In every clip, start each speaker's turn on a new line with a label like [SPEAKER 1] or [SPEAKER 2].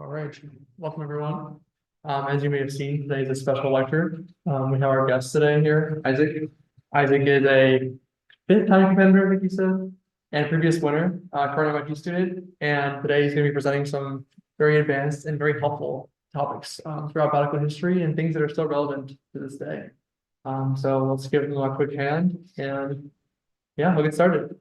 [SPEAKER 1] All right, welcome everyone. As you may have seen, today is a special lecture. We have our guest today here, Isaac. Isaac is a fifth-time competitor, I think he said, and previous winner, current MIT student. And today he's going to be presenting some very advanced and very helpful topics throughout Battlecode history and things that are still relevant to this day. So let's give him a quick hand, and yeah, we'll get started.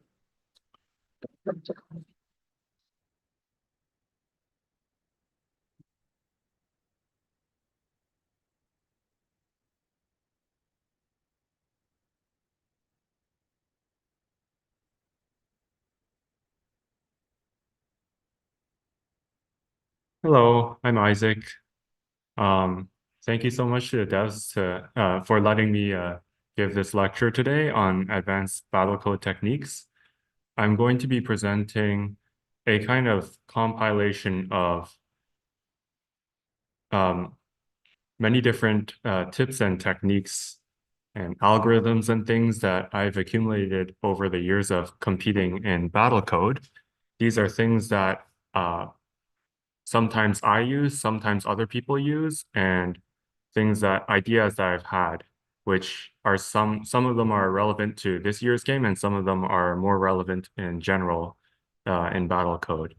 [SPEAKER 2] Hello, I'm Isaac. Um, Thank you so much to the devs for letting me give this lecture today on advanced Battlecode techniques. I'm going to be presenting a kind of compilation of many different tips and techniques and algorithms and things that I've accumulated over the years of competing in Battlecode. These are things that sometimes I use, sometimes other people use, and ideas that I've had, which are some of them are relevant to this year's game, and some of them are more relevant in general in Battlecode.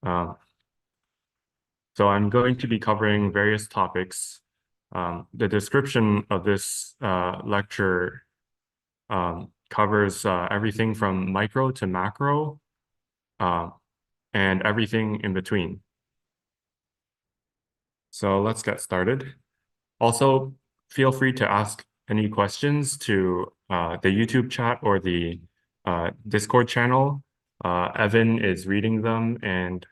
[SPEAKER 2] So I'm going to be covering various topics. The description of this lecture covers everything from micro to macro and everything in between. So let's get started. Also, feel free to ask any questions to the YouTube chat or the Discord channel. Evan is reading them and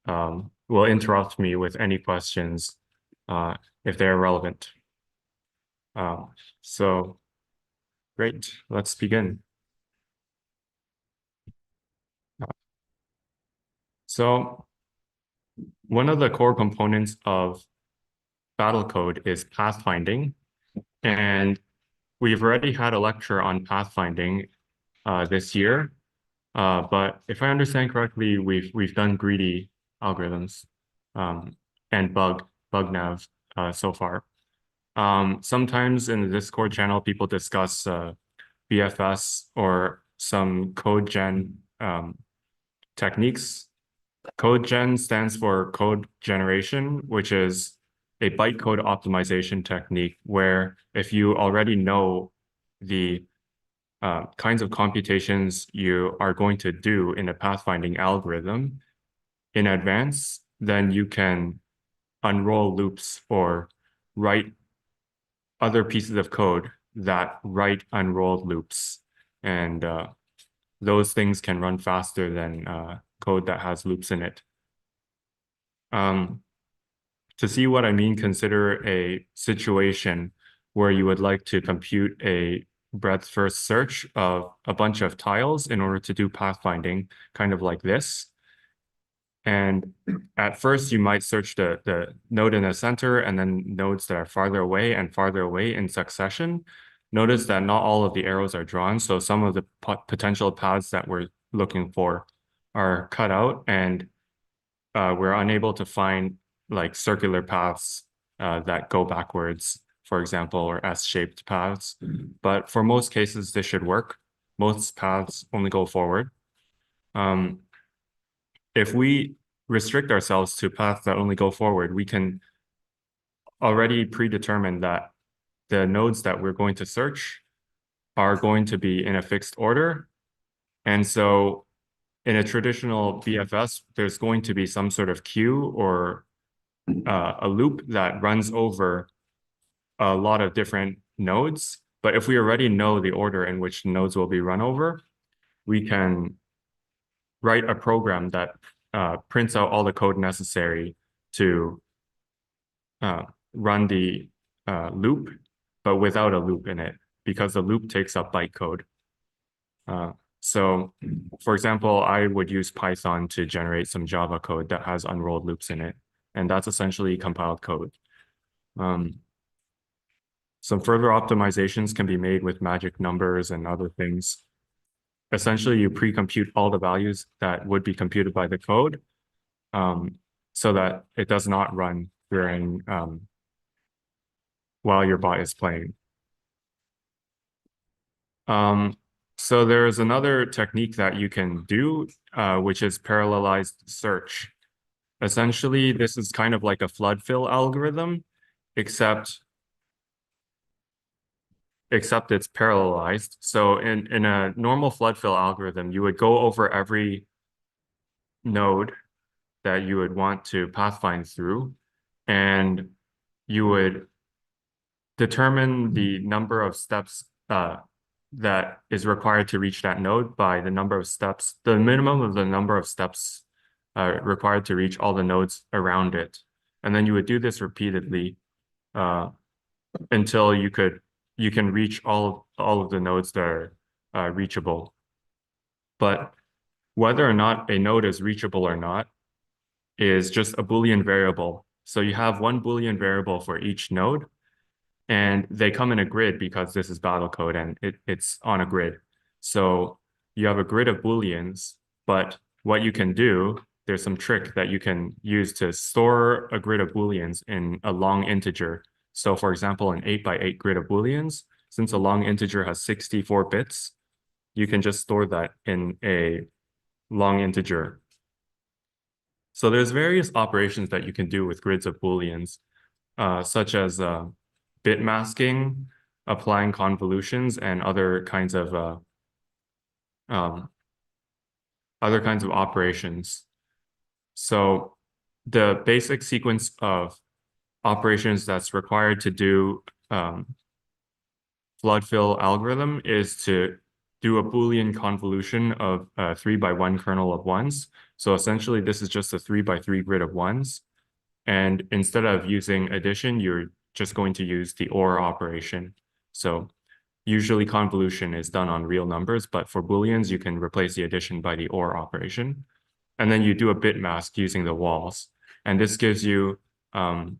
[SPEAKER 2] will interrupt me with any questions if they're relevant. So great, let's begin. So one of the core components of Battlecode is pathfinding, and we've already had a lecture on pathfinding this year, but if I understand correctly, we've done greedy algorithms and bug nav so far. Sometimes in the Discord channel, people discuss BFS or some code gen techniques. Code gen stands for code generation, which is a bytecode optimization technique where if you already know the kinds of computations you are going to do in a pathfinding algorithm in advance, then you can unroll loops or write other pieces of code that write unrolled loops. And those things can run faster than code that has loops in it. To see what I mean, consider a situation where you would like to compute a breadth first search of a bunch of tiles in order to do pathfinding, kind of like this. And at first, you might search the node in the center and then nodes that are farther away and farther away in succession. Notice that not all of the arrows are drawn, so some of the potential paths that we're looking for are cut out, and we're unable to find like circular paths that go backwards, for example, or S-shaped paths. But for most cases, this should work. Most paths only go forward. If we restrict ourselves to paths that only go forward, we can already predetermine that the nodes that we're going to search are going to be in a fixed order. And so in a traditional BFS, there's going to be some sort of queue or a loop that runs over a lot of different nodes. But if we already know the order in which nodes will be run over, we can write a program that prints out all the code necessary to run the loop, but without a loop in it, because the loop takes up bytecode. So, for example, I would use Python to generate some Java code that has unrolled loops in it, and that's essentially compiled code. Some further optimizations can be made with magic numbers and other things. Essentially, you pre-compute all the values that would be computed by the code. so that it does not run during while your bot is playing. So there's another technique that you can do, which is parallelized search. Essentially, this is kind of like a flood fill algorithm, except it's parallelized. So in a normal flood fill algorithm, you would go over every node that you would want to pathfind through, and you would determine the number of steps that is required to reach that node by the number of steps, the minimum of the number of steps required to reach all the nodes around it. And then you would do this repeatedly until you can reach all of the nodes that are reachable. But whether or not a node is reachable or not is just a Boolean variable. So you have one Boolean variable for each node, and they come in a grid because this is Battlecode and it's on a grid. So you have a grid of Booleans, but what you can do, there's some trick that you can use to store a grid of Booleans in a long integer. So for example, an 8x8 grid of Booleans, since a long integer has 64 bits, you can just store that in a long integer. So there's various operations that you can do with grids of Booleans, such as bit masking, applying convolutions, and other kinds of operations. So the basic sequence of operations that's required to do flood fill algorithm is to do a Boolean convolution of a 3x1 kernel of ones. So essentially, this is just a 3x3 grid of ones. And instead of using addition, you're just going to use the OR operation. So usually convolution is done on real numbers, but for Booleans, you can replace the addition by the OR operation. And then you do a bit mask using the walls. And this gives you another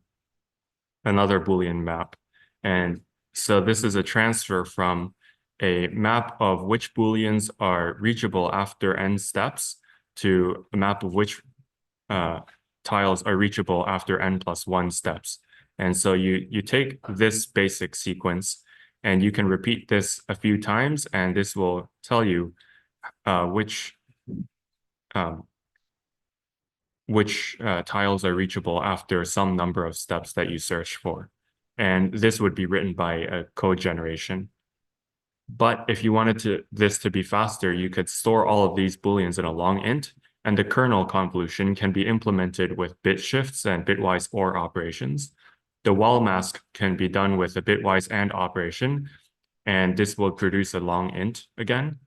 [SPEAKER 2] Boolean map. And so this is a transfer from a map of which Booleans are reachable after n steps to a map of which tiles are reachable after n+1 steps. And so you take this basic sequence and you can repeat this a few times, and this will tell you which tiles are reachable after some number of steps that you search for. And this would be written by a code generation. But if you wanted this to be faster, you could store all of these Booleans in a long int, and the kernel convolution can be implemented with bit shifts and bitwise OR operations. The wall mask can be done with a bitwise AND operation, and this will produce a long int again.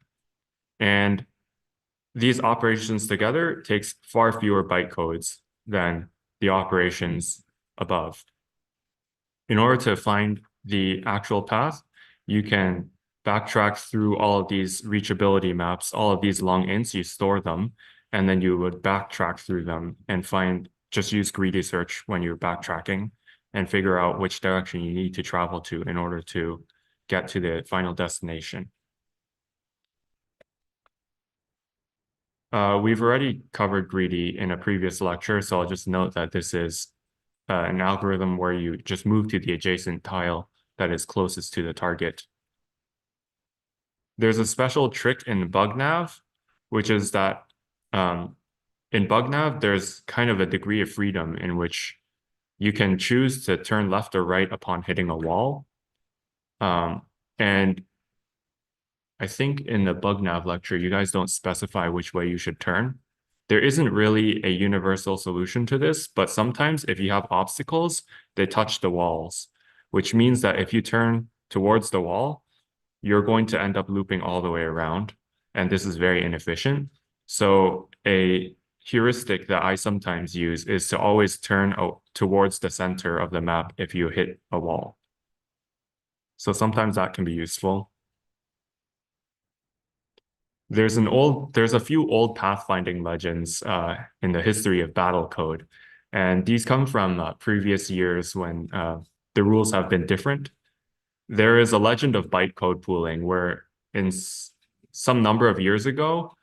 [SPEAKER 2] And these operations together takes far fewer bytecodes than the operations above. In order to find the actual path, you can backtrack through all of these reachability maps, all of these long ints, you store them, and then you would backtrack through them and just use greedy search when you're backtracking and figure out which direction you need to travel to in order to get to the final destination. We've already covered greedy in a previous lecture, so I'll just note that this is an algorithm where you just move to the adjacent tile that is closest to the target. There's a special trick in BugNav, which is that in BugNav, there's kind of a degree of freedom in which you can choose to turn left or right upon hitting a wall. And I think in the BugNav lecture, you guys don't specify which way you should turn. There isn't really a universal solution to this, but sometimes if you have obstacles, they touch the walls, which means that if you turn towards the wall, you're going to end up looping all the way around, and this is very inefficient. So a heuristic that I sometimes use is to always turn towards the center of the map if you hit a wall. So sometimes that can be useful. There's a few old pathfinding legends in the history of Battlecode, and these come from previous years when the rules have been different. There is a legend of bytecode pooling where in some number of years ago,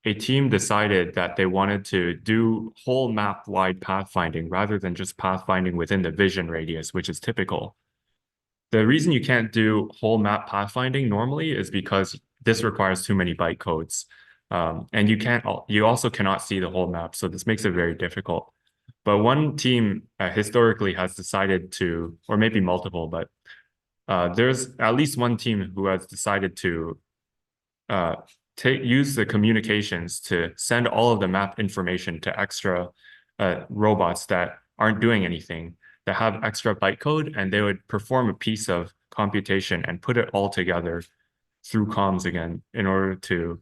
[SPEAKER 2] a team decided that they wanted to do whole map wide pathfinding rather than just pathfinding within the vision radius, which is typical. The reason you can't do whole map pathfinding normally is because this requires too many bytecodes. And you also cannot see the whole map. So this makes it very difficult. But one team historically has decided to, or maybe multiple, but there's at least one team who has decided to use the communications to send all of the map information to extra robots that aren't doing anything, that have extra bytecode, and they would perform a piece of computation and put it all together through comms again in order to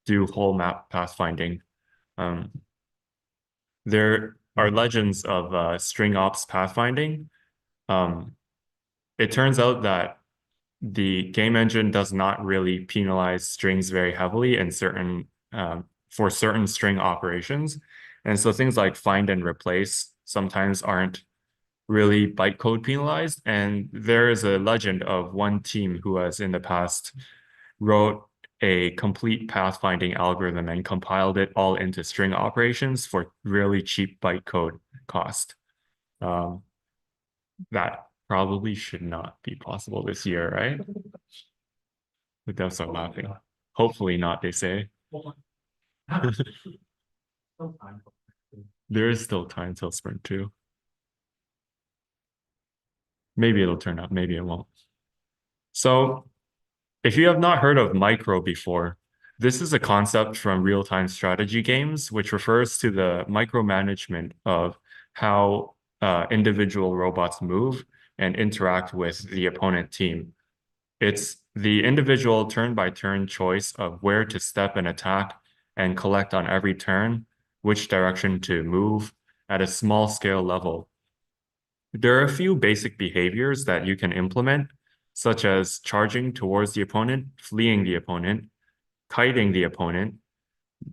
[SPEAKER 2] do whole map pathfinding. There are legends of string ops pathfinding. It turns out that the game engine does not really penalize strings very heavily in for certain string operations. And so things like find and replace sometimes aren't really bytecode penalized. And there is a legend of one team who has in the past wrote a complete pathfinding algorithm and compiled it all into string operations for really cheap bytecode cost. That probably should not be possible this year, right? The devs are laughing. Hopefully not, they say. There is still time till sprint 2. Maybe it'll turn up, maybe it won't. So if you have not heard of micro before, this is a concept from real-time strategy games, which refers to the micromanagement of how individual robots move and interact with the opponent team. It's the individual turn-by-turn choice of where to step and attack and collect on every turn, which direction to move at a small scale level. There are a few basic behaviors that you can implement, such as charging towards the opponent, fleeing the opponent, kiting the opponent.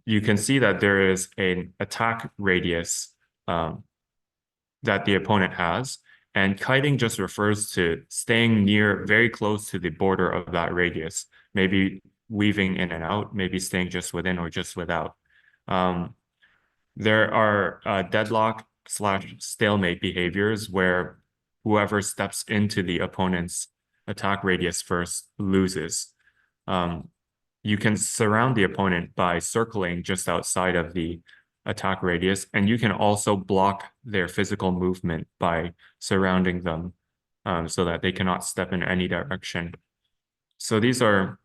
[SPEAKER 2] You can see that there is an attack radius that the opponent has, and kiting just refers to staying very close to the border of that radius, maybe weaving in and out, maybe staying just within or just without. There are deadlock/stalemate behaviors where whoever steps into the opponent's attack radius first loses. You can surround the opponent by circling just outside of the attack radius, and you can also block their physical movement by surrounding them so that they cannot step in any direction. So these are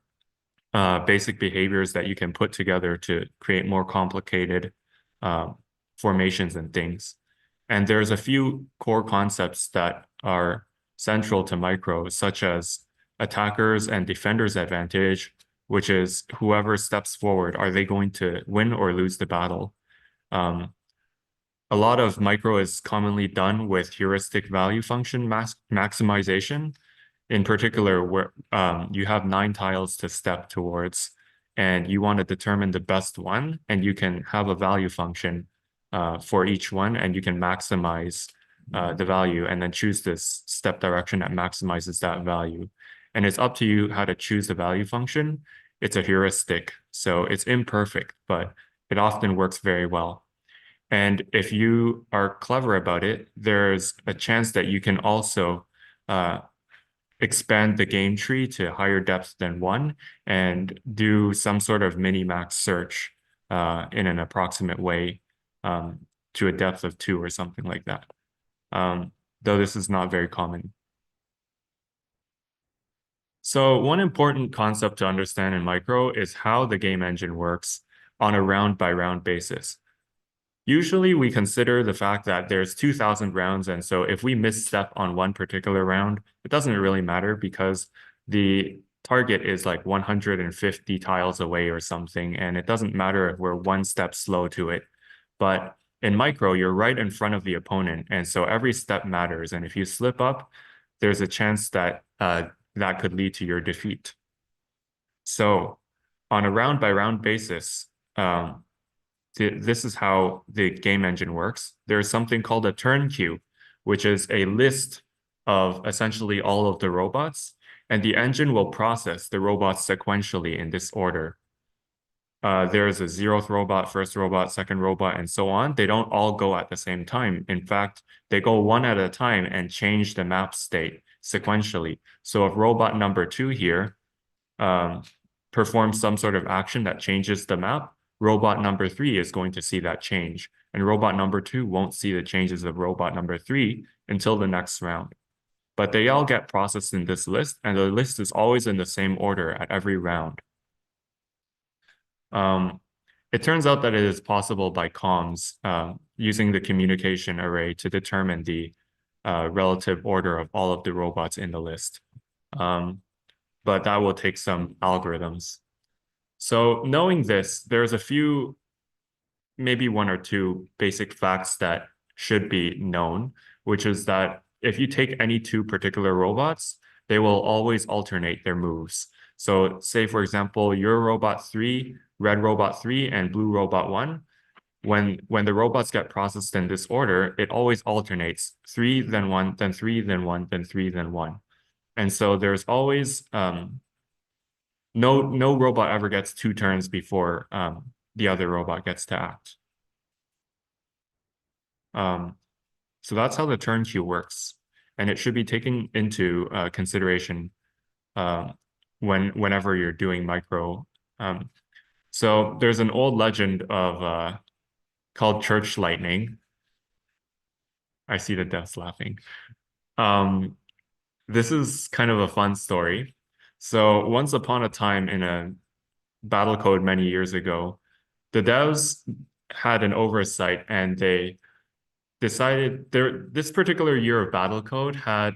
[SPEAKER 2] basic behaviors that you can put together to create more complicated formations and things. And there's a few core concepts that are central to micro, such as attackers and defenders advantage, which is whoever steps forward, are they going to win or lose the battle? A lot of micro is commonly done with heuristic value function maximization, in particular where you have 9 tiles to step towards and you want to determine the best one, and you can have a value function for each one, and you can maximize the value and then choose this step direction that maximizes that value. And it's up to you how to choose the value function. It's a heuristic, so it's imperfect, but it often works very well. And if you are clever about it, there's a chance that you can also expand the game tree to higher depth than 1 and do some sort of mini-max search in an approximate way to a depth of 2 or something like that. Though this is not very common. So one important concept to understand in micro is how the game engine works on a round-by-round basis. Usually we consider the fact that there's 2,000 rounds, and so if we misstep on one particular round, it doesn't really matter because the target is like 150 tiles away or something, and it doesn't matter if we're one step slow to it. But in micro, you're right in front of the opponent, and so every step matters, and if you slip up, there's a chance that that could lead to your defeat. So on a round-by-round basis, this is how the game engine works. There's something called a turn queue, which is a list of essentially all of the robots, and the engine will process the robots sequentially in this order. there's a 0th robot, 1st robot, 2nd robot, and so on. They don't all go at the same time. In fact, they go one at a time and change the map state sequentially. So if robot number 2 here performs some sort of action that changes the map, robot number 3 is going to see that change. And robot number 2 won't see the changes of robot number 3 until the next round. But they all get processed in this list, and the list is always in the same order at every round. It turns out that it is possible by comms using the communication array to determine the relative order of all of the robots in the list. But that will take some algorithms. So knowing this, there's a few, maybe 1 or 2 basic facts that should be known, which is that if you take any 2 particular robots, they will always alternate their moves. So say, for example, your robot 3, red robot 3, and blue robot 1, when the robots get processed in this order, it always alternates 3, then 1, then 3, then 1, then 3, then 1. And so there's always no robot ever gets 2 turns before the other robot gets to act. So that's how the turn queue works, and it should be taken into consideration whenever you're doing micro. So there's an old legend of called church lightning. I see the devs laughing. This is kind of a fun story. So once upon a time in a Battlecode many years ago, the devs had an oversight and they decided this particular year of Battlecode had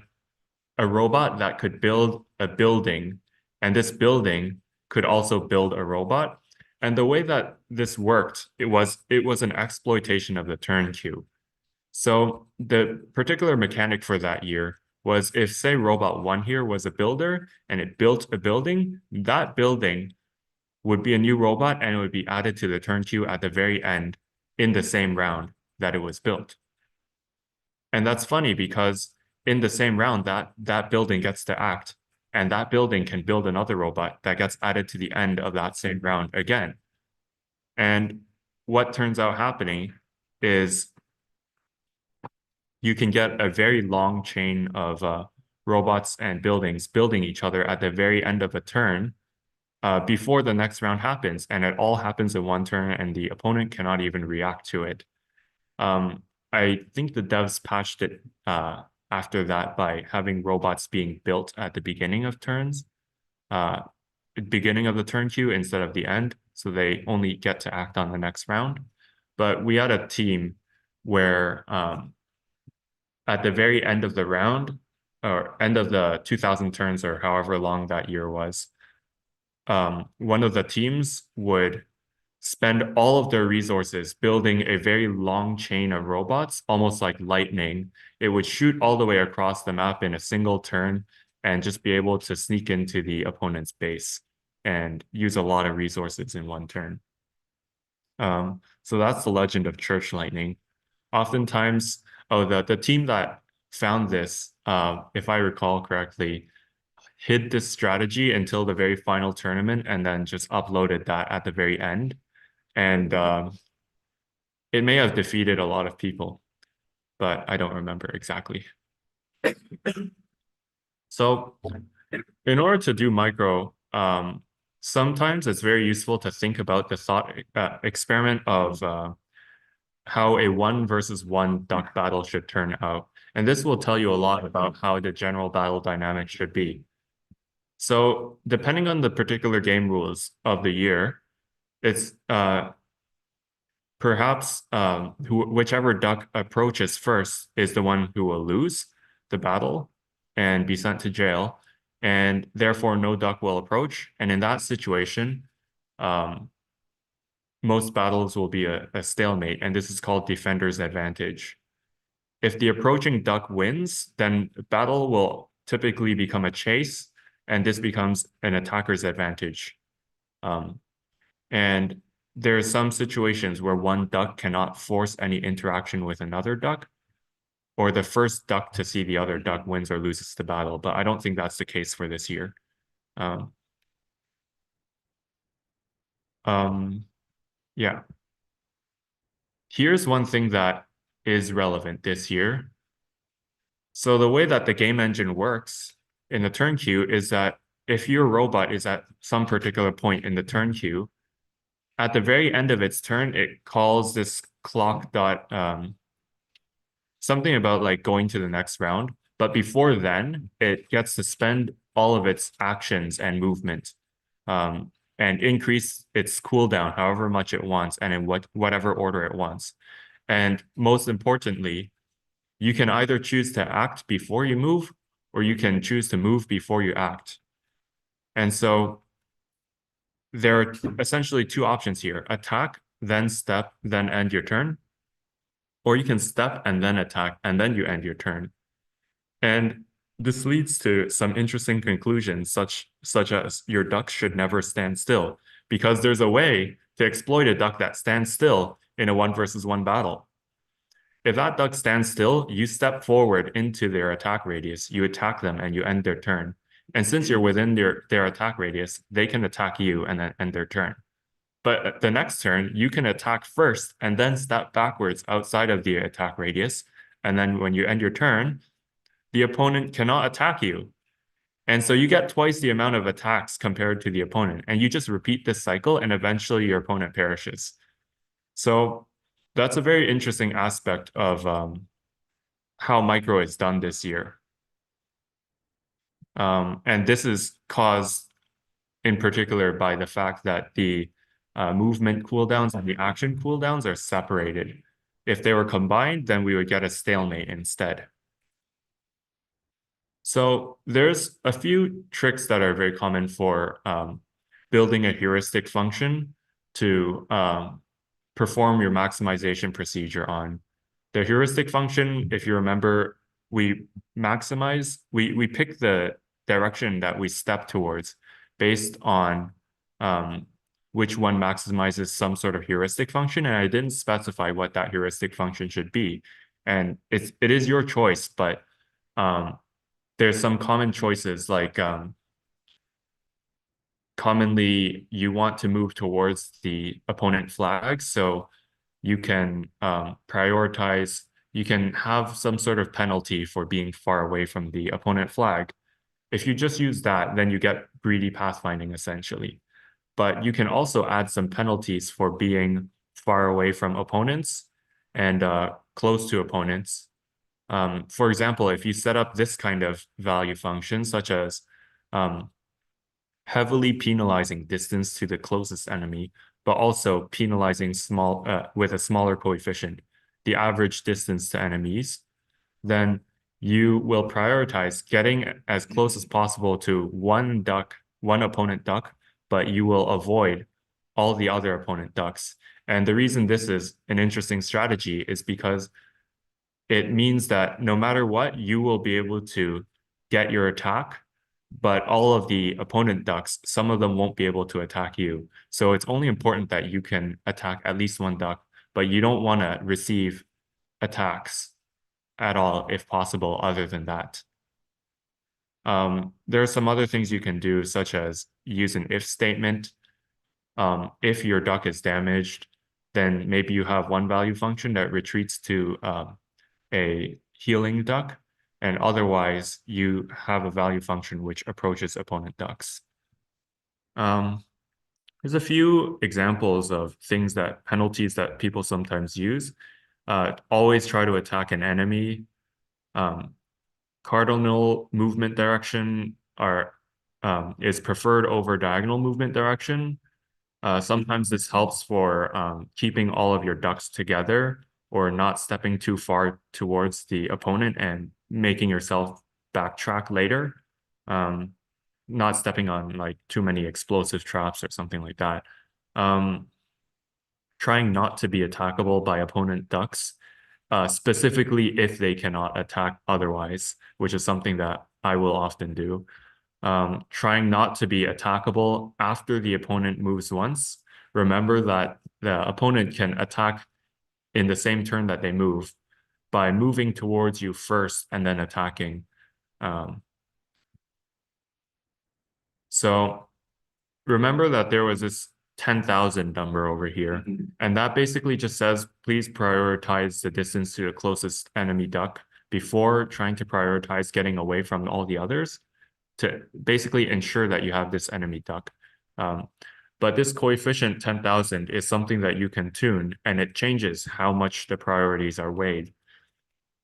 [SPEAKER 2] a robot that could build a building, and this building could also build a robot. And the way that this worked, it was an exploitation of the turn queue. So the particular mechanic for that year was if, say, robot 1 here was a builder and it built a building, that building would be a new robot and it would be added to the turn queue at the very end in the same round that it was built. And that's funny because in the same round that building gets to act, and that building can build another robot that gets added to the end of that same round again. And what turns out happening is you can get a very long chain of robots and buildings building each other at the very end of a turn before the next round happens. And it all happens in 1 turn, and the opponent cannot even react to it. I think the devs patched it after that by having robots being built at the beginning of turns, beginning of the turn queue instead of the end, so they only get to act on the next round. But we had a team where at the very end of the round, or end of the 2000 turns, or however long that year was, one of the teams would spend all of their resources building a very long chain of robots, almost like lightning. It would shoot all the way across the map in a single turn and just be able to sneak into the opponent's base and use a lot of resources in 1 turn. So that's the legend of church lightning. Oftentimes, the team that found this, if I recall correctly, hid this strategy until the very final tournament and then just uploaded that at the very end. And it may have defeated a lot of people, but I don't remember exactly. So in order to do micro, sometimes it's very useful to think about the thought experiment of how a 1 versus 1 duck battle should turn out. And this will tell you a lot about how the general battle dynamic should be. So depending on the particular game rules of the year, it's perhaps whichever duck approaches first is the one who will lose the battle and be sent to jail, and therefore no duck will approach. And in that situation, most battles will be a stalemate, and this is called defender's advantage. If the approaching duck wins, then the battle will typically become a chase, and this becomes an attacker's advantage. And there are some situations where 1 duck cannot force any interaction with another duck, or the first duck to see the other duck wins or loses the battle. But I don't think that's the case for this year. Yeah. Here's one thing that is relevant this year. So the way that the game engine works in the turn queue is that if your robot is at some particular point in the turn queue, at the very end of its turn, it calls this clock dot something about like going to the next round. But before then, it gets to spend all of its actions and movement and increase its cooldown however much it wants and in whatever order it wants. And most importantly, you can either choose to act before you move, or you can choose to move before you act. And so there are essentially two options here: attack, then step, then end your turn, or you can step and then attack, and then you end your turn. And this leads to some interesting conclusions, such as your duck should never stand still, because there's a way to exploit a duck that stands still in a 1 versus 1 battle. If that duck stands still, you step forward into their attack radius, you attack them, and you end their turn. And since you're within their attack radius, they can attack you and then end their turn. But the next turn, you can attack first and then step backwards outside of the attack radius. And then when you end your turn, the opponent cannot attack you. And so you get twice the amount of attacks compared to the opponent. And you just repeat this cycle, and eventually your opponent perishes. So that's a very interesting aspect of how micro is done this year. And this is caused in particular by the fact that the movement cooldowns and the action cooldowns are separated. If they were combined, then we would get a stalemate instead. So there's a few tricks that are very common for building a heuristic function to perform your maximization procedure on. The heuristic function, if you remember, we pick the direction that we step towards based on which one maximizes some sort of heuristic function. And I didn't specify what that heuristic function should be. And it is your choice, but there's some common choices like commonly you want to move towards the opponent flag. So you can prioritize, you can have some sort of penalty for being far away from the opponent flag. If you just use that, then you get greedy pathfinding essentially. But you can also add some penalties for being far away from opponents and close to opponents. For example, if you set up this kind of value function, such as heavily penalizing distance to the closest enemy, but also penalizing with a smaller coefficient, the average distance to enemies, then you will prioritize getting as close as possible to one opponent duck, but you will avoid all the other opponent ducks. And the reason this is an interesting strategy is because it means that no matter what, you will be able to get your attack, but all of the opponent ducks, some of them won't be able to attack you. So it's only important that you can attack at least one duck, but you don't want to receive attacks at all, if possible, other than that. There are some other things you can do, such as use an if statement. If your duck is damaged, then maybe you have one value function that retreats to a healing duck, and otherwise you have a value function which approaches opponent ducks. There's a few examples of penalties that people sometimes use. Always try to attack an enemy. Cardinal movement direction is preferred over diagonal movement direction. Sometimes this helps for keeping all of your ducks together or not stepping too far towards the opponent and making yourself backtrack later. Not stepping on like too many explosive traps or something like that. Trying not to be attackable by opponent ducks, specifically if they cannot attack otherwise, which is something that I will often do. Trying not to be attackable after the opponent moves once. Remember that the opponent can attack in the same turn that they move by moving towards you first and then attacking. So remember that there was this 10,000 number over here. And that basically just says, please prioritize the distance to the closest enemy duck before trying to prioritize getting away from all the others to basically ensure that you have this enemy duck. But this coefficient 10,000 is something that you can tune, and it changes how much the priorities are weighed.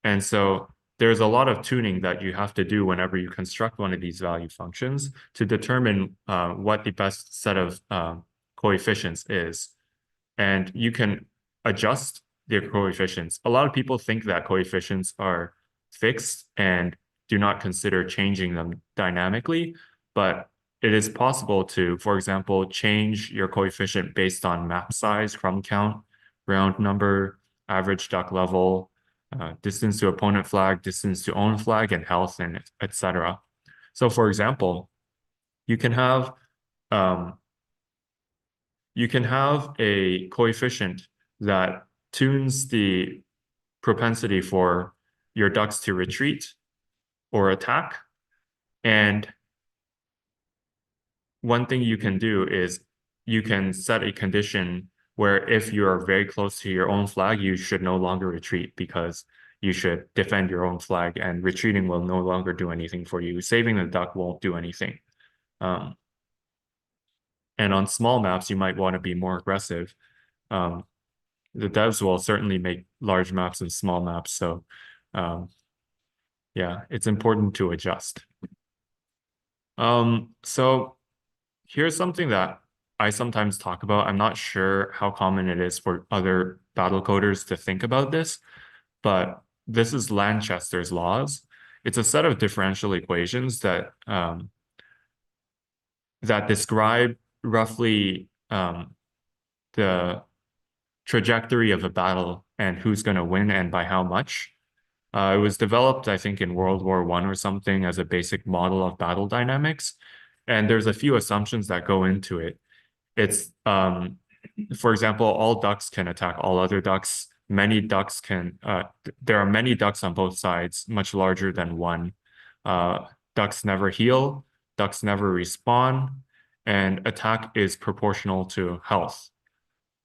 [SPEAKER 2] And so there's a lot of tuning that you have to do whenever you construct one of these value functions to determine what the best set of coefficients is. And you can adjust the coefficients. A lot of people think that coefficients are fixed and do not consider changing them dynamically, but it is possible to, for example, change your coefficient based on map size, crumb count, round number, average duck level, distance to opponent flag, distance to own flag, and health, and etc. So, for example, you can have a coefficient that tunes the propensity for your ducks to retreat or attack. And one thing you can do is you can set a condition where if you are very close to your own flag, you should no longer retreat because you should defend your own flag, and retreating will no longer do anything for you. Saving the duck won't do anything. And on small maps, you might want to be more aggressive. The devs will certainly make large maps and small maps. So yeah, it's important to adjust. So here's something that I sometimes talk about. I'm not sure how common it is for other battle coders to think about this, but this is Lanchester's laws. It's a set of differential equations that that describe roughly the trajectory of a battle and who's going to win and by how much. It was developed, I think, in World War I or something as a basic model of battle dynamics. And there's a few assumptions that go into it. It's, for example, all ducks can attack all other ducks. Many ducks can, there are many ducks on both sides, much larger than one. Ducks never heal, ducks never respawn, and attack is proportional to health.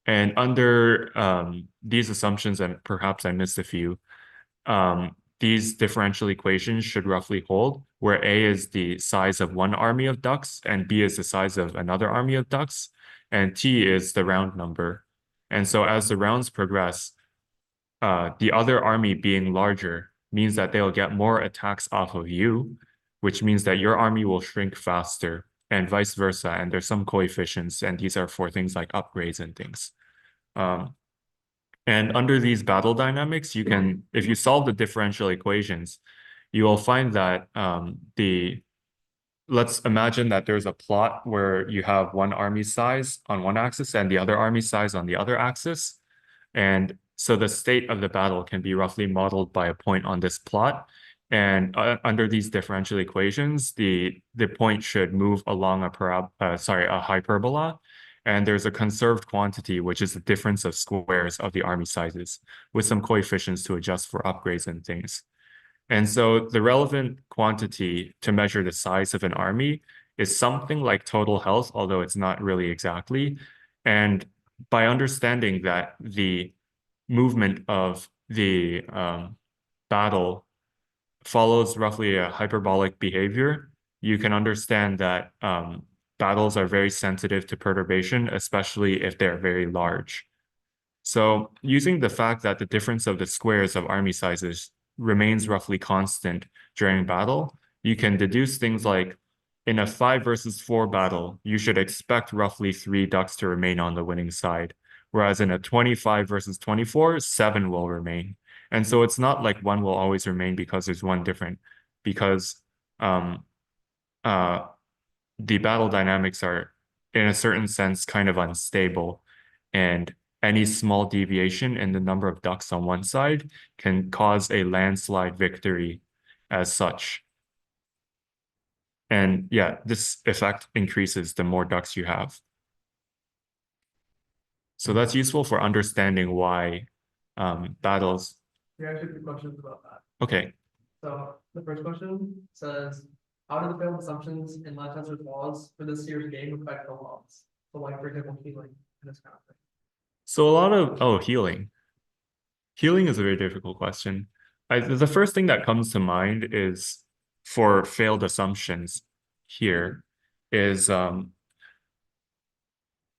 [SPEAKER 2] And under these assumptions, and perhaps I missed a few, these differential equations should roughly hold, where A is the size of one army of ducks and B is the size of another army of ducks, and T is the round number. And so as the rounds progress, the other army being larger means that they'll get more attacks off of you, which means that your army will shrink faster and vice versa. And there's some coefficients, and these are for things like upgrades and things. And under these battle dynamics, you can, if you solve the differential equations, you will find that let's imagine that there's a plot where you have one army size on one axis and the other army size on the other axis. And so the state of the battle can be roughly modeled by a point on this plot. And under these differential equations, the point should move along a hyperbola. And there's a conserved quantity, which is the difference of squares of the army sizes, with some coefficients to adjust for upgrades and things. And so the relevant quantity to measure the size of an army is something like total health, although it's not really exactly. And by understanding that the movement of the battle follows roughly a hyperbolic behavior, you can understand that battles are very sensitive to perturbation, especially if they're very large. So using the fact that the difference of the squares of army sizes remains roughly constant during battle, you can deduce things like in a 5 versus 4 battle, you should expect roughly 3 ducks to remain on the winning side. Whereas in a 25 versus 24, 7 will remain. And so it's not like one will always remain because there's one different, because the battle dynamics are, in a certain sense, kind of unstable. And any small deviation in the number of ducks on one side can cause a landslide victory as such. And yeah, this effect increases the more ducks you have. So that's useful for understanding why battles.
[SPEAKER 1] We actually have 2 questions about that.
[SPEAKER 2] Okay.
[SPEAKER 1] So the first question says, how do the failed assumptions in Lanchester's laws for this year's game affect the laws? So like, for example, healing and this kind of thing.
[SPEAKER 2] So a lot of healing. Healing is a very difficult question. The first thing that comes to mind is for failed assumptions here is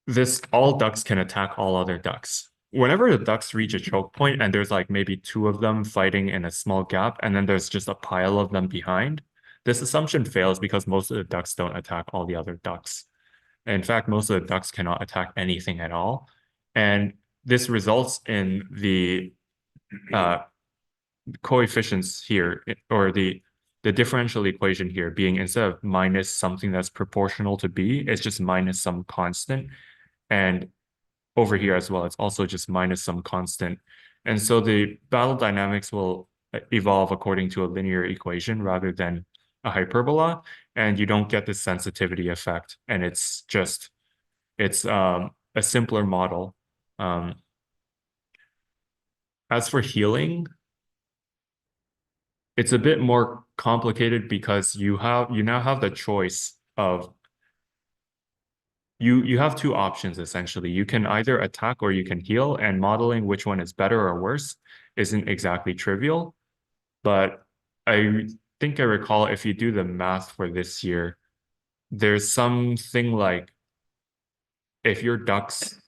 [SPEAKER 2] this all ducks can attack all other ducks. Whenever the ducks reach a choke point and there's like maybe two of them fighting in a small gap, and then there's just a pile of them behind, this assumption fails because most of the ducks don't attack all the other ducks. In fact, most of the ducks cannot attack anything at all. And this results in the coefficients here, or the differential equation here being, instead of minus something that's proportional to b, it's just minus some constant. And over here as well, it's also just minus some constant. And so the battle dynamics will evolve according to a linear equation rather than a hyperbola, and you don't get this sensitivity effect. And it's a simpler model. As for healing, it's a bit more complicated because you now have the choice of you have two options essentially. You can either attack or you can heal, and modeling which one is better or worse isn't exactly trivial. But I think I recall, if you do the math for this year, there's something like, if your ducks,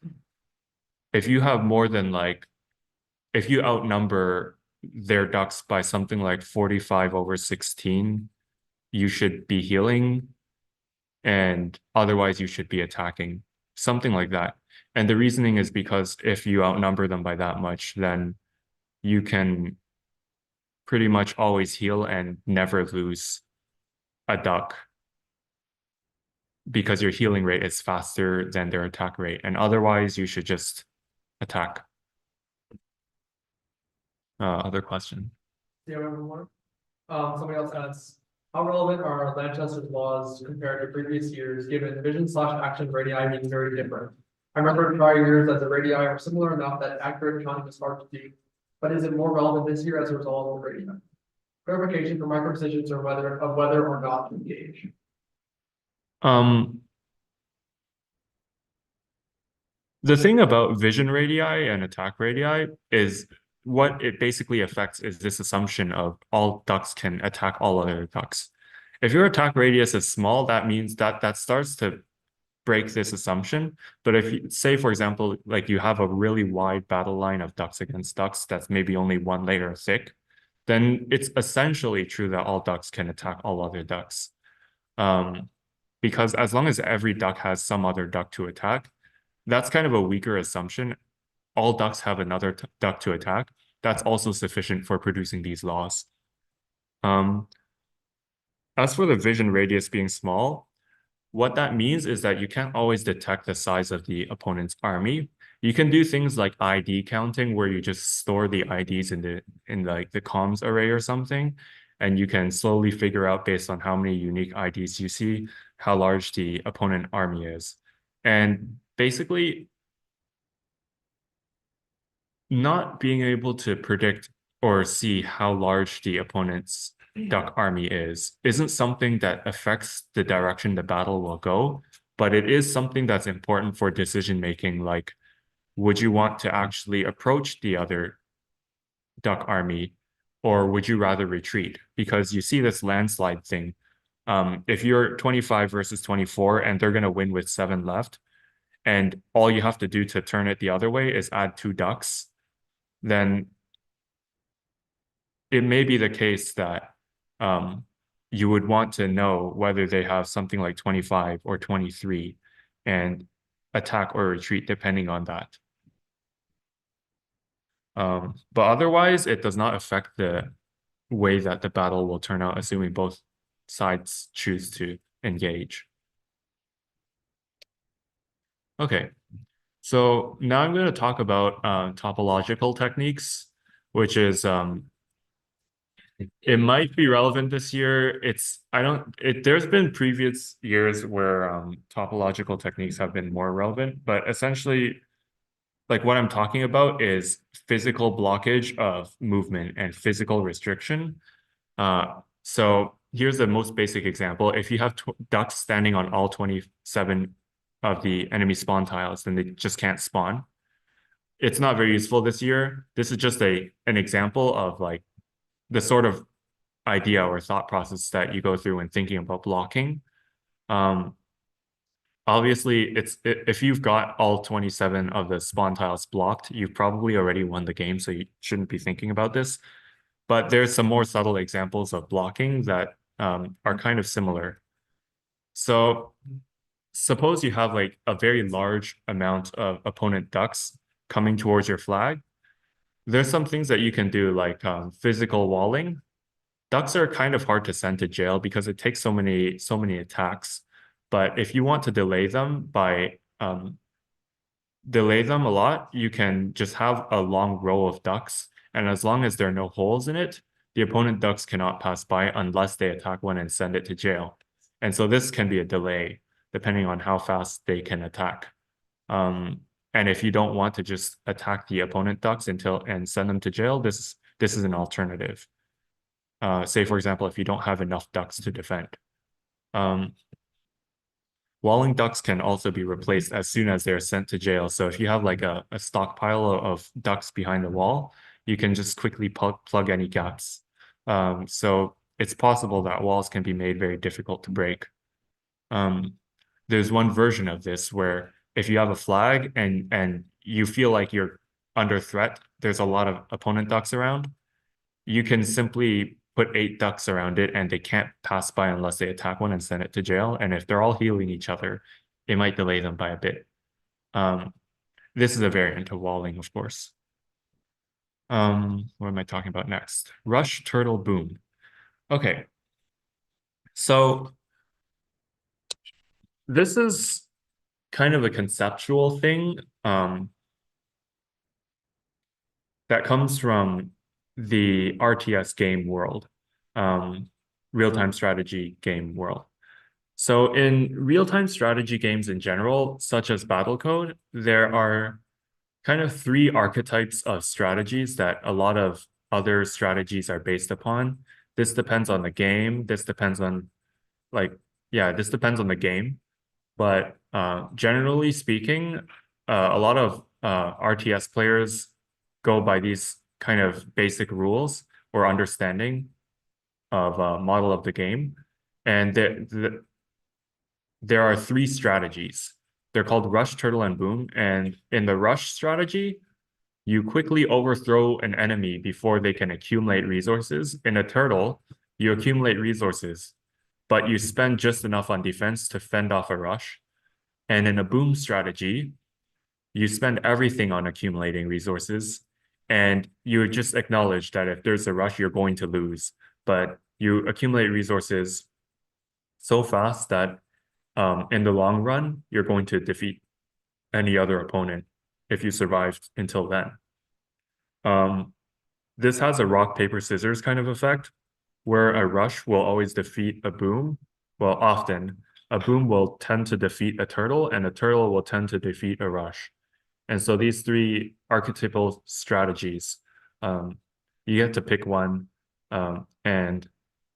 [SPEAKER 2] if you have more than like, if you outnumber their ducks by something like 45/16, you should be healing, and otherwise you should be attacking, something like that. And the reasoning is because if you outnumber them by that much, then you can pretty much always heal and never lose a duck because your healing rate is faster than their attack rate. And otherwise you should just attack. Other question.
[SPEAKER 1] Do you have one? Somebody else asks, how relevant are Lanchester's laws compared to previous years, given vision/action radii being very different? I remember in prior years that the radii are similar enough that accurate counting is hard to do, but is it more relevant this year as a result of the radii? Clarification for micro precisions or whether or not to engage.
[SPEAKER 2] The thing about vision radii and attack radii is, what it basically affects is this assumption of all ducks can attack all other ducks. If your attack radius is small, that means that starts to break this assumption. But if you say, for example, like you have a really wide battle line of ducks against ducks that's maybe only one layer thick, then it's essentially true that all ducks can attack all other ducks. Because as long as every duck has some other duck to attack, that's kind of a weaker assumption. All ducks have another duck to attack. That's also sufficient for producing these laws. As for the vision radius being small, what that means is that you can't always detect the size of the opponent's army. You can do things like ID counting, where you just store the IDs in like the comms array or something, and you can slowly figure out, based on how many unique IDs you see, how large the opponent army is. And basically, not being able to predict or see how large the opponent's duck army isn't something that affects the direction the battle will go, but it is something that's important for decision making. Like, would you want to actually approach the other duck army, or would you rather retreat? Because you see this landslide thing. If you're 25 versus 24 and they're going to win with 7 left, and all you have to do to turn it the other way is add 2 ducks, then it may be the case that you would want to know whether they have something like 25 or 23 and attack or retreat depending on that. But otherwise, it does not affect the way that the battle will turn out, assuming both sides choose to engage. Okay, so now I'm going to talk about topological techniques, which is it might be relevant this year. There's been previous years where topological techniques have been more relevant, but essentially, like, what I'm talking about is physical blockage of movement and physical restriction. So here's the most basic example. If you have ducks standing on all 27 of the enemy spawn tiles, then they just can't spawn. It's not very useful this year. This is just an example of like the sort of idea or thought process that you go through when thinking about blocking. Obviously, if you've got all 27 of the spawn tiles blocked, you've probably already won the game, so you shouldn't be thinking about this. But there's some more subtle examples of blocking that are kind of similar. So suppose you have like a very large amount of opponent ducks coming towards your flag. There's some things that you can do like physical walling. Ducks are kind of hard to send to jail because it takes so many attacks. But if you want to delay them by delay them a lot, you can just have a long row of ducks. And as long as there are no holes in it, the opponent ducks cannot pass by unless they attack one and send it to jail. And so this can be a delay depending on how fast they can attack. And if you don't want to just attack the opponent ducks and send them to jail, this is an alternative. Say, for example, if you don't have enough ducks to defend. Walling ducks can also be replaced as soon as they're sent to jail. So if you have like a stockpile of ducks behind the wall, you can just quickly plug any gaps. So it's possible that walls can be made very difficult to break. There's one version of this where if you have a flag and you feel like you're under threat, there's a lot of opponent ducks around, you can simply put 8 ducks around it and they can't pass by unless they attack one and send it to jail. And if they're all healing each other, it might delay them by a bit. This is a variant of walling, of course. What am I talking about next? Rush, turtle, boom. Okay. So this is kind of a conceptual thing that comes from the RTS game world, real-time strategy game world. So in real-time strategy games in general, such as Battlecode, there are kind of 3 archetypes of strategies that a lot of other strategies are based upon. This depends on the game. This depends on this depends on the game. But generally speaking, a lot of RTS players go by these kind of basic rules or understanding of a model of the game. And there are 3 strategies. They're called rush, turtle, and boom. And in the rush strategy, you quickly overthrow an enemy before they can accumulate resources. In a turtle, you accumulate resources, but you spend just enough on defense to fend off a rush. And in a boom strategy, you spend everything on accumulating resources, and you just acknowledge that if there's a rush, you're going to lose. But you accumulate resources so fast that in the long run, you're going to defeat any other opponent if you survived until then. This has a rock, paper, scissors kind of effect, where a rush will always defeat a boom. Well, often a boom will tend to defeat a turtle, and a turtle will tend to defeat a rush. And so these 3 archetypal strategies, you get to pick one and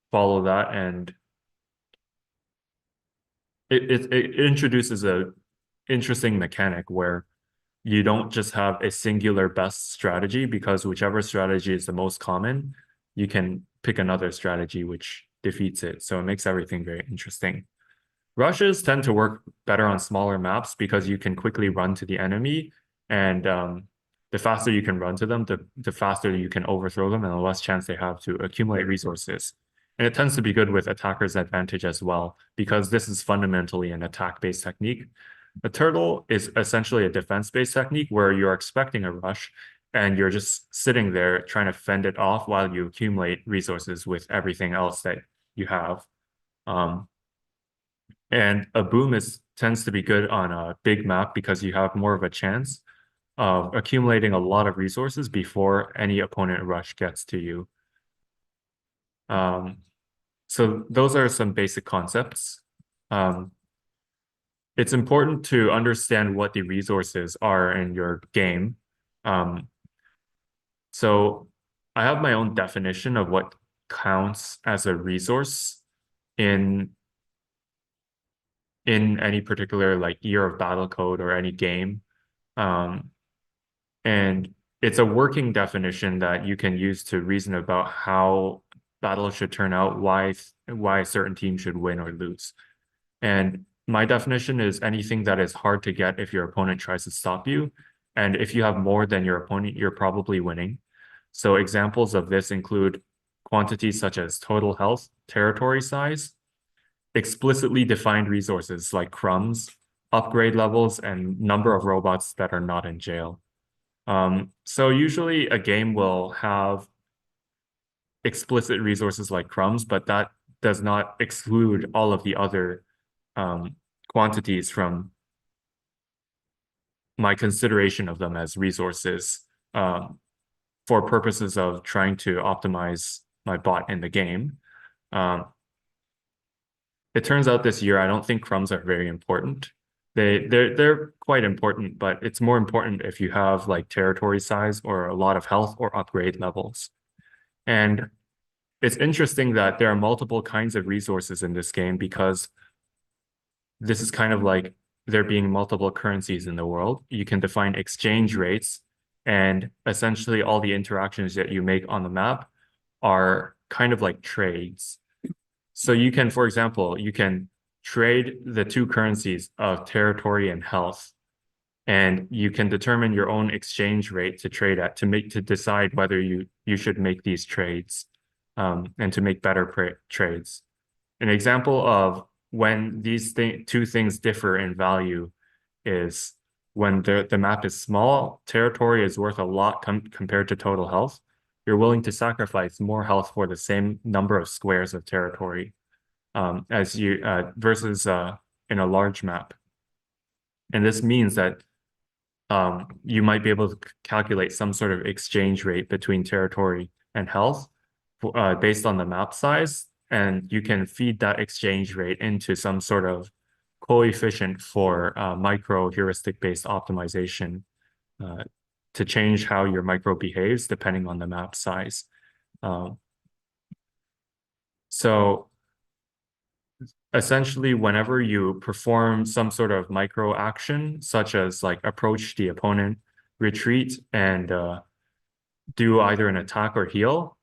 [SPEAKER 2] follow that, and it introduces a interesting mechanic where you don't just have a singular best strategy, because whichever strategy is the most common, you can pick another strategy which defeats it. So it makes everything very interesting. Rushes tend to work better on smaller maps because you can quickly run to the enemy, and the faster you can run to them, the faster you can overthrow them, and the less chance they have to accumulate resources. And it tends to be good with attackers' advantage as well, because this is fundamentally an attack-based technique. A turtle is essentially a defense-based technique where you're expecting a rush and you're just sitting there trying to fend it off while you accumulate resources with everything else that you have. And a boom tends to be good on a big map because you have more of a chance of accumulating a lot of resources before any opponent rush gets to you. So those are some basic concepts. It's important to understand what the resources are in your game. So I have my own definition of what counts as a resource in in any particular like year of Battlecode or any game. And it's a working definition that you can use to reason about how battles should turn out, why a certain team should win or lose. And my definition is anything that is hard to get if your opponent tries to stop you. And if you have more than your opponent, you're probably winning. So examples of this include quantities such as total health, territory size, explicitly defined resources like crumbs, upgrade levels, and number of robots that are not in jail. So usually a game will have explicit resources like crumbs, but that does not exclude all of the other quantities from my consideration of them as resources for purposes of trying to optimize my bot in the game. It turns out this year, I don't think crumbs are very important. They're quite important, but it's more important if you have like territory size or a lot of health or upgrade levels. And it's interesting that there are multiple kinds of resources in this game because this is kind of like there being multiple currencies in the world. You can define exchange rates, and essentially all the interactions that you make on the map are kind of like trades. So you can, for example, you can trade the two currencies of territory and health, and you can determine your own exchange rate to trade at to decide whether you should make these trades and to make better trades. An example of when these two things differ in value is when the map is small, territory is worth a lot compared to total health. You're willing to sacrifice more health for the same number of squares of territory as you versus in a large map. And this means that you might be able to calculate some sort of exchange rate between territory and health based on the map size, and you can feed that exchange rate into some sort of coefficient for micro heuristic based optimization to change how your micro behaves depending on the map size. So essentially, whenever you perform some sort of micro action, such as like approach the opponent, retreat, and do either an attack or heal,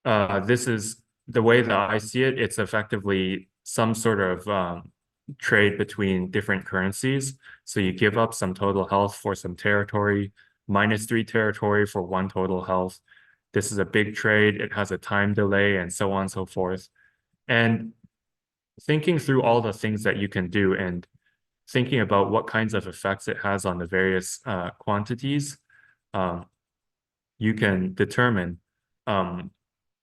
[SPEAKER 2] this is the way that I see it. It's effectively some sort of trade between different currencies. So you give up some total health for some territory, -3 territory for 1 total health. This is a big trade. It has a time delay and so on and so forth. And thinking through all the things that you can do and thinking about what kinds of effects it has on the various quantities, you can determine,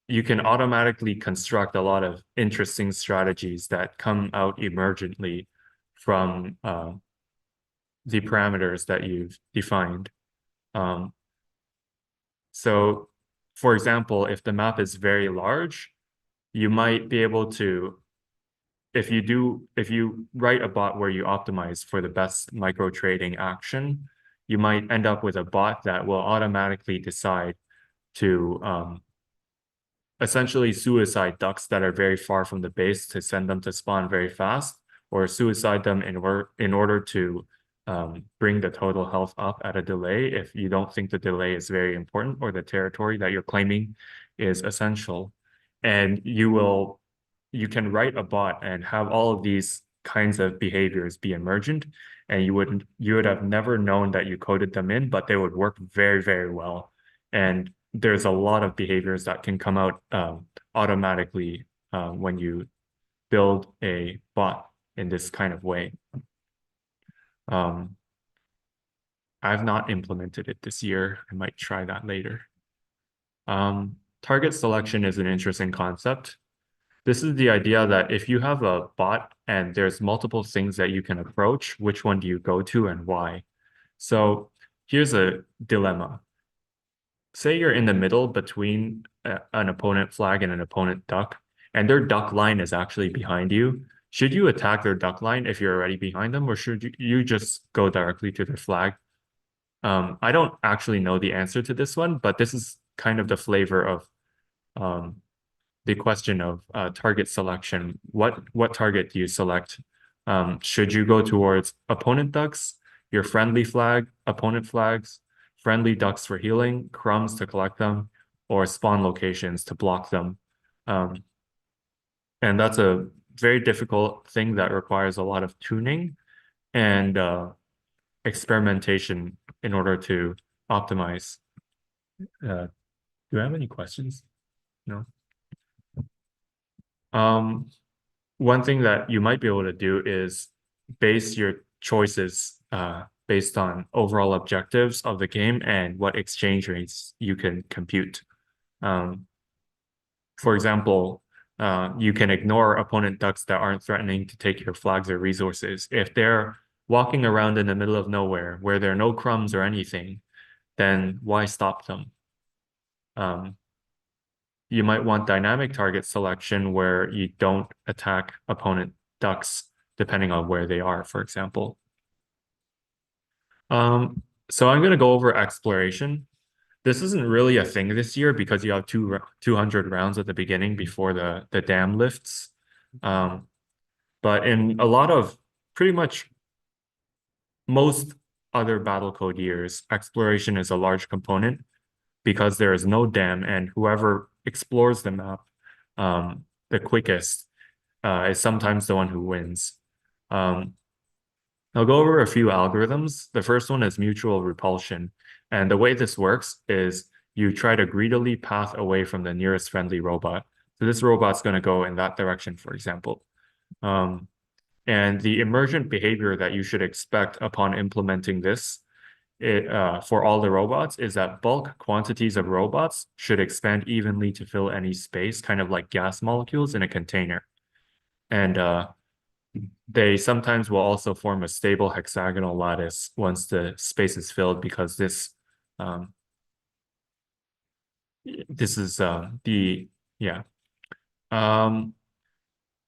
[SPEAKER 2] you can automatically construct a lot of interesting strategies that come out emergently from the parameters that you've defined. So, for example, if the map is very large, you might be able to, if you write a bot where you optimize for the best micro trading action, you might end up with a bot that will automatically decide to essentially suicide ducks that are very far from the base to send them to spawn very fast, or suicide them in order to bring the total health up at a delay if you don't think the delay is very important or the territory that you're claiming is essential. And you can write a bot and have all of these kinds of behaviors be emergent, and you would have never known that you coded them in, but they would work very, very well. And there's a lot of behaviors that can come out automatically when you build a bot in this kind of way. I've not implemented it this year. I might try that later. Target selection is an interesting concept. This is the idea that if you have a bot and there's multiple things that you can approach, which one do you go to and why? So here's a dilemma. Say you're in the middle between an opponent flag and an opponent duck, and their duck line is actually behind you. Should you attack their duck line if you're already behind them, or should you just go directly to their flag? I don't actually know the answer to this one, but this is kind of the flavor of the question of target selection. What target do you select Should you go towards opponent ducks, your friendly flag, opponent flags, friendly ducks for healing, crumbs to collect them, or spawn locations to block them? And that's a very difficult thing that requires a lot of tuning and experimentation in order to optimize. Do you have any questions? No. One thing that you might be able to do is base your choices based on overall objectives of the game and what exchange rates you can compute. For example, you can ignore opponent ducks that aren't threatening to take your flags or resources. If they're walking around in the middle of nowhere where there are no crumbs or anything, then why stop them? You might want dynamic target selection where you don't attack opponent ducks depending on where they are, for example. So I'm going to go over exploration. This isn't really a thing this year because you have 200 rounds at the beginning before the dam lifts. But in a lot of pretty much most other Battlecode years, exploration is a large component because there is no dam, and whoever explores the map the quickest is sometimes the one who wins. I'll go over a few algorithms. The first one is mutual repulsion. And the way this works is you try to greedily path away from the nearest friendly robot. So this robot's going to go in that direction, for example. And the emergent behavior that you should expect upon implementing this for all the robots is that bulk quantities of robots should expand evenly to fill any space, kind of like gas molecules in a container. And they sometimes will also form a stable hexagonal lattice once the space is filled, because this is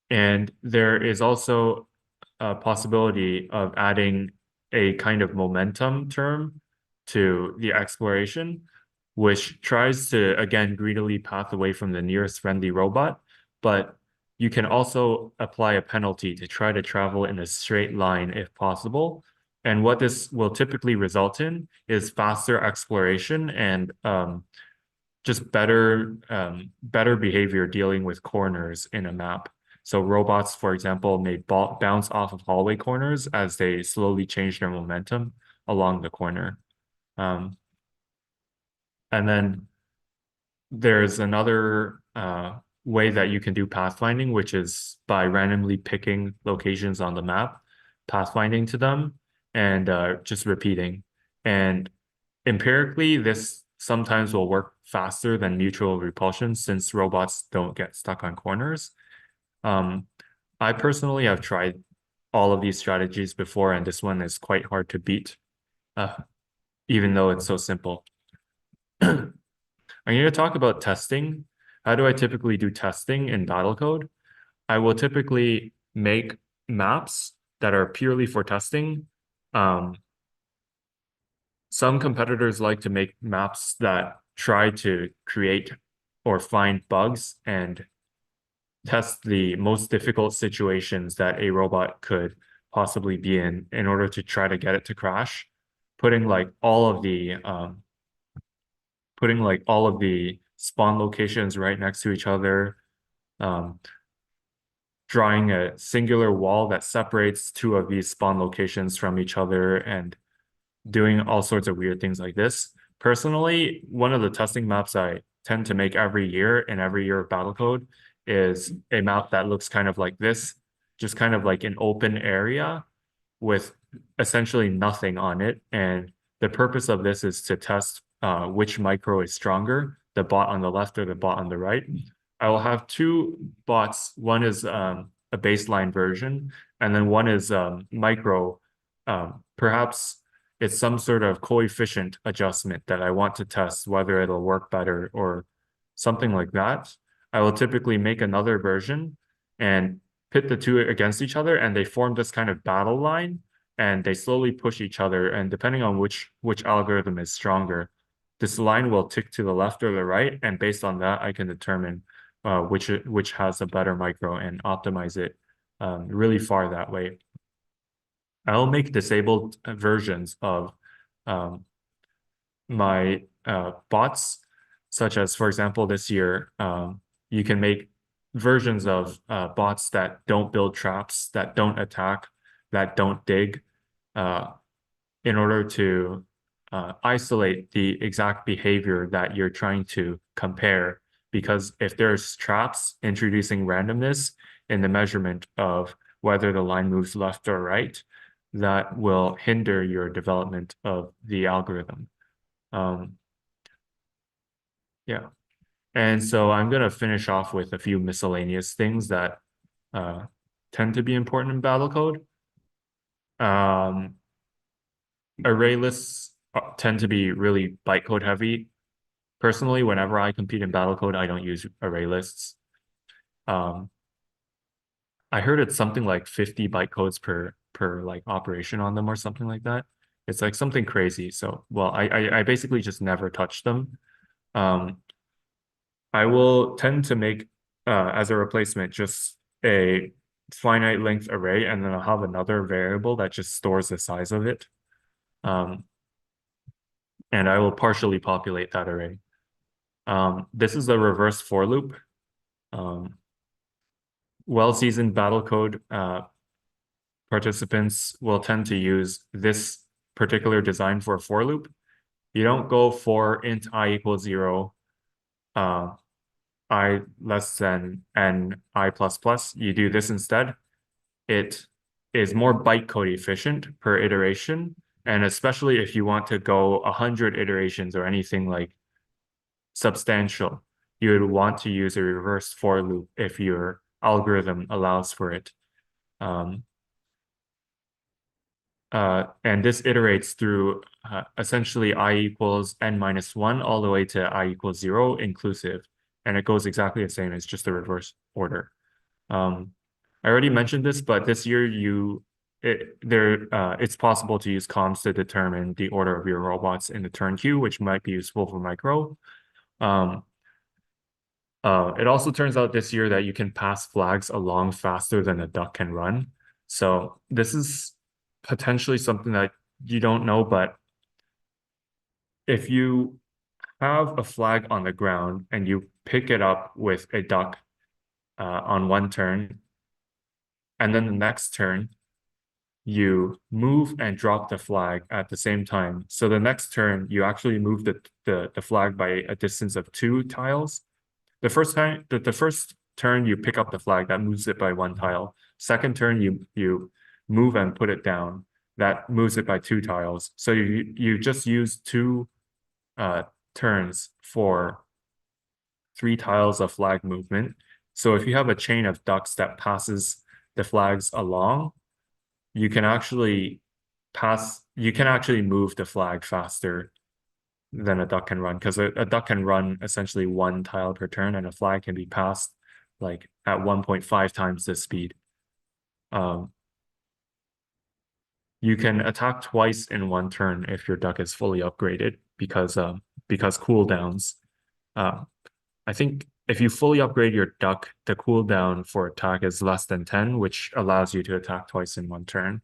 [SPEAKER 2] and there is also a possibility of adding a kind of momentum term to the exploration, which tries to, again, greedily path away from the nearest friendly robot, but you can also apply a penalty to try to travel in a straight line if possible. And what this will typically result in is faster exploration and just better behavior dealing with corners in a map. So robots, for example, may bounce off of hallway corners as they slowly change their momentum along the corner. And then there's another way that you can do pathfinding, which is by randomly picking locations on the map, pathfinding to them, and just repeating. And empirically, this sometimes will work faster than mutual repulsion since robots don't get stuck on corners. I personally have tried all of these strategies before, and this one is quite hard to beat, even though it's so simple. I'm going to talk about testing. How do I typically do testing in Battlecode? I will typically make maps that are purely for testing. Some competitors like to make maps that try to create or find bugs and test the most difficult situations that a robot could possibly be in order to try to get it to crash, putting like all of the spawn locations right next to each other, drawing a singular wall that separates two of these spawn locations from each other, and doing all sorts of weird things like this. Personally, one of the testing maps I tend to make every year in every year of Battlecode is a map that looks kind of like this, just kind of like an open area with essentially nothing on it. And the purpose of this is to test which micro is stronger, the bot on the left or the bot on the right. I will have two bots. One is a baseline version, and then one is micro. Perhaps it's some sort of coefficient adjustment that I want to test whether it'll work better or something like that. I will typically make another version and pit the two against each other, and they form this kind of battle line, and they slowly push each other. And depending on which algorithm is stronger, this line will tick to the left or the right, and based on that, I can determine which has a better micro and optimize it really far that way. I'll make disabled versions of my bots, such as, for example, this year, you can make versions of bots that don't build traps, that don't attack, that don't dig, in order to isolate the exact behavior that you're trying to compare. Because if there's traps introducing randomness in the measurement of whether the line moves left or right, that will hinder your development of the algorithm. Yeah. And so I'm going to finish off with a few miscellaneous things that tend to be important in Battlecode. Array lists tend to be really bytecode heavy. Personally, whenever I compete in Battlecode, I don't use array lists. I heard it's something like 50 bytecodes per like operation on them or something like that. It's like something crazy. So, well, I basically just never touch them. I will tend to make as a replacement just a finite length array, and then I'll have another variable that just stores the size of it. And I will partially populate that array. This is a reverse for loop. Well-seasoned Battlecode participants will tend to use this particular design for a for loop. You don't go for int I equals 0, I less than n I plus plus. You do this instead. It is more bytecode efficient per iteration. And especially if you want to go 100 iterations or anything like substantial, you would want to use a reverse for loop if your algorithm allows for it. And this iterates through essentially I equals n minus 1 all the way to I equals 0 inclusive. And it goes exactly the same as just the reverse order. I already mentioned this, but this year it's possible to use comms to determine the order of your robots in the turn queue, which might be useful for micro. It also turns out this year that you can pass flags along faster than a duck can run. So this is potentially something that you don't know, but if you have a flag on the ground and you pick it up with a duck on one turn, and then the next turn, you move and drop the flag at the same time. So the next turn, you actually move the flag by a distance of 2 tiles. The first turn you pick up the flag, that moves it by 1 tile. Second turn you move and put it down, that moves it by 2 tiles. So you just use 2 turns for 3 tiles of flag movement. So if you have a chain of ducks that passes the flags along, you can actually move the flag faster than a duck can run, because a duck can run essentially 1 tile per turn, and a flag can be passed like at 1.5 times the speed. You can attack twice in 1 turn if your duck is fully upgraded because cooldowns. I think if you fully upgrade your duck, the cooldown for attack is less than 10, which allows you to attack twice in 1 turn,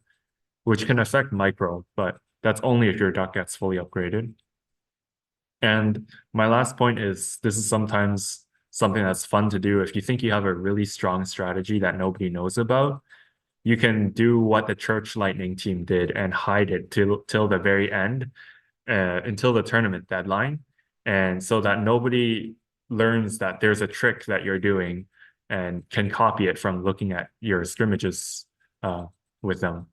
[SPEAKER 2] which can affect micro, but that's only if your duck gets fully upgraded. And my last point is, this is sometimes something that's fun to do. If you think you have a really strong strategy that nobody knows about, you can do what the Church Lightning team did and hide it till the very end, until the tournament deadline. And so that nobody learns that there's a trick that you're doing and can copy it from looking at your scrimmages with them.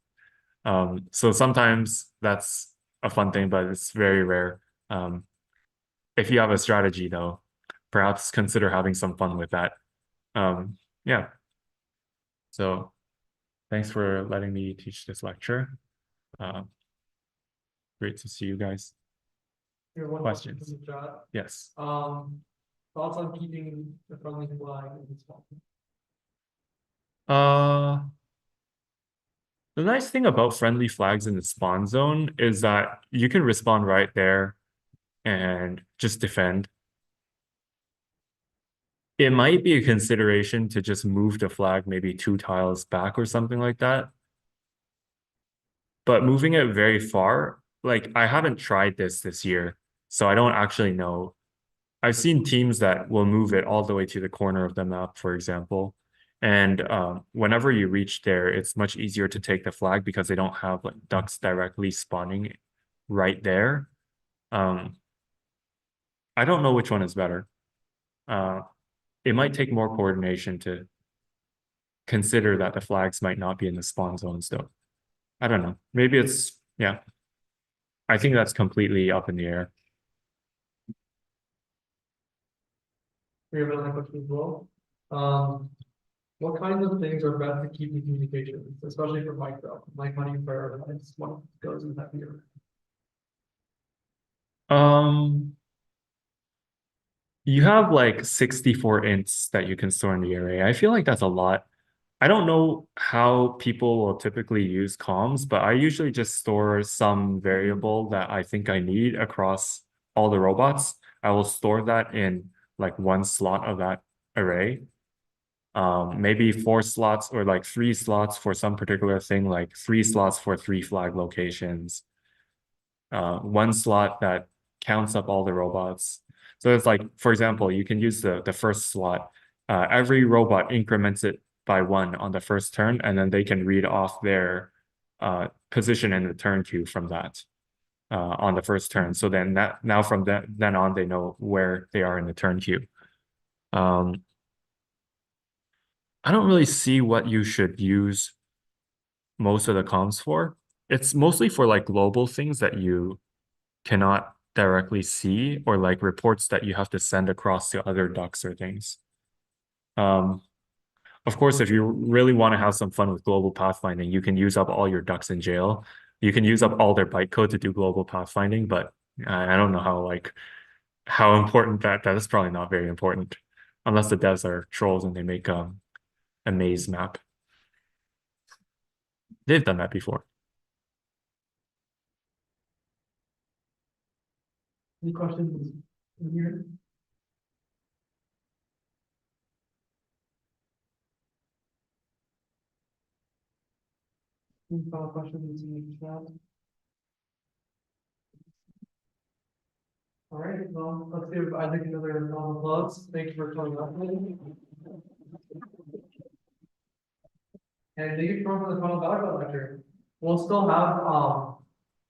[SPEAKER 2] So sometimes that's a fun thing, but it's very rare. If you have a strategy, though, perhaps consider having some fun with that. Yeah. So thanks for letting me teach this lecture. Great to see you guys.
[SPEAKER 1] Here, one question
[SPEAKER 2] Questions?
[SPEAKER 1] from the chat.
[SPEAKER 2] Yes.
[SPEAKER 1] Thoughts on keeping the friendly flag in this one?
[SPEAKER 2] The nice thing about friendly flags in the spawn zone is that you can respawn right there and just defend. It might be a consideration to just move the flag maybe 2 tiles back or something like that. But moving it very far, like I haven't tried this year, so I don't actually know. I've seen teams that will move it all the way to the corner of the map, for example. And whenever you reach there, it's much easier to take the flag because they don't have like ducks directly spawning right there. Um, I don't know which one is better. Uh, it might take more coordination to consider that the flags might not be in the spawn zone still. I don't know. Maybe it's, yeah. I think that's completely up in the air.
[SPEAKER 1] We have another question as well. What kinds of things are best to keep in communication, especially for micro, like how do you prioritize what goes in that year?
[SPEAKER 2] Um, you have like 64 ints that you can store in the array. I feel like that's a lot. I don't know how people will typically use comms, but I usually just store some variable that I think I need across all the robots. I will store that in like one slot of that array. Maybe 4 slots or like 3 slots for some particular thing, like 3 slots for 3 flag locations. 1 slot that counts up all the robots. So it's like, for example, you can use the first slot. Every robot increments it by 1 on the first turn, and then they can read off their position in the turn queue from that on the first turn. So then now from then on, they know where they are in the turn queue. I don't really see what you should use most of the comms for. It's mostly for like global things that you cannot directly see, or like reports that you have to send across to other ducks or things. Um, of course, if you really want to have some fun with global pathfinding, you can use up all your ducks in jail. You can use up all their bytecode to do global pathfinding, but I don't know how important that is. Probably not very important, unless the devs are trolls and they make a maze map. They've done that before.
[SPEAKER 1] Any questions in here? Any final questions in the chat? All right, well, let's give Isaac another round of applause. Thank you for coming up. And thank you for the final Battlecode lecture. We'll still have,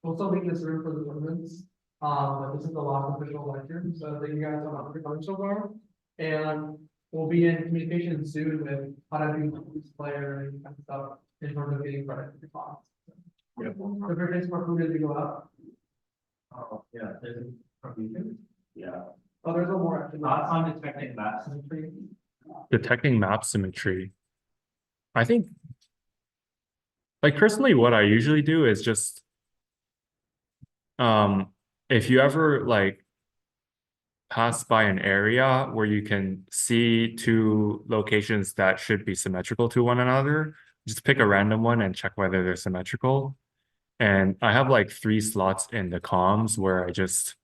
[SPEAKER 1] we'll still make this room for the tournaments. But this is the last official lecture, so thank you guys so much for coming so far. And we'll be in communication soon with how to do player and kind of stuff in terms of getting credit for the class.
[SPEAKER 3] Yep.
[SPEAKER 1] So if there is more food as we go out.
[SPEAKER 3] Oh, yeah, there's a confusion. Yeah.
[SPEAKER 1] Oh, there's one more. Actually.
[SPEAKER 3] Thoughts on detecting map symmetry?
[SPEAKER 2] Detecting map symmetry. I think, like personally, what I usually do is just, if you ever like pass by an area where you can see 2 locations that should be symmetrical to one another, just pick a random one and check whether they're symmetrical. And I have like 3 slots in the comms where I just,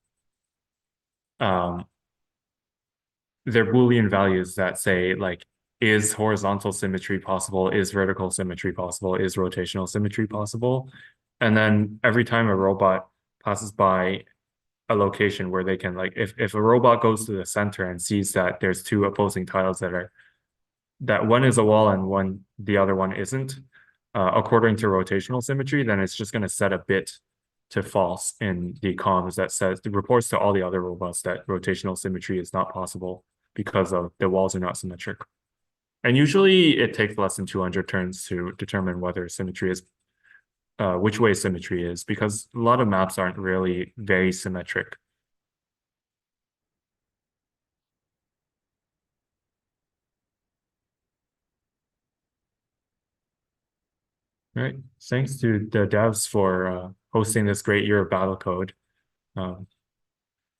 [SPEAKER 2] they're Boolean values that say like, is horizontal symmetry possible? Is vertical symmetry possible? Is rotational symmetry possible? And then every time a robot passes by a location where they can like, if a robot goes to the center and sees that there's 2 opposing tiles that one is a wall and the other one isn't, according to rotational symmetry, then it's just going to set a bit to false in the comms that says it reports to all the other robots that rotational symmetry is not possible because of the walls are not symmetric. And usually it takes less than 200 turns to determine whether symmetry is, which way symmetry is, because a lot of maps aren't really very symmetric. Right. Thanks to the devs for hosting this great year of Battlecode.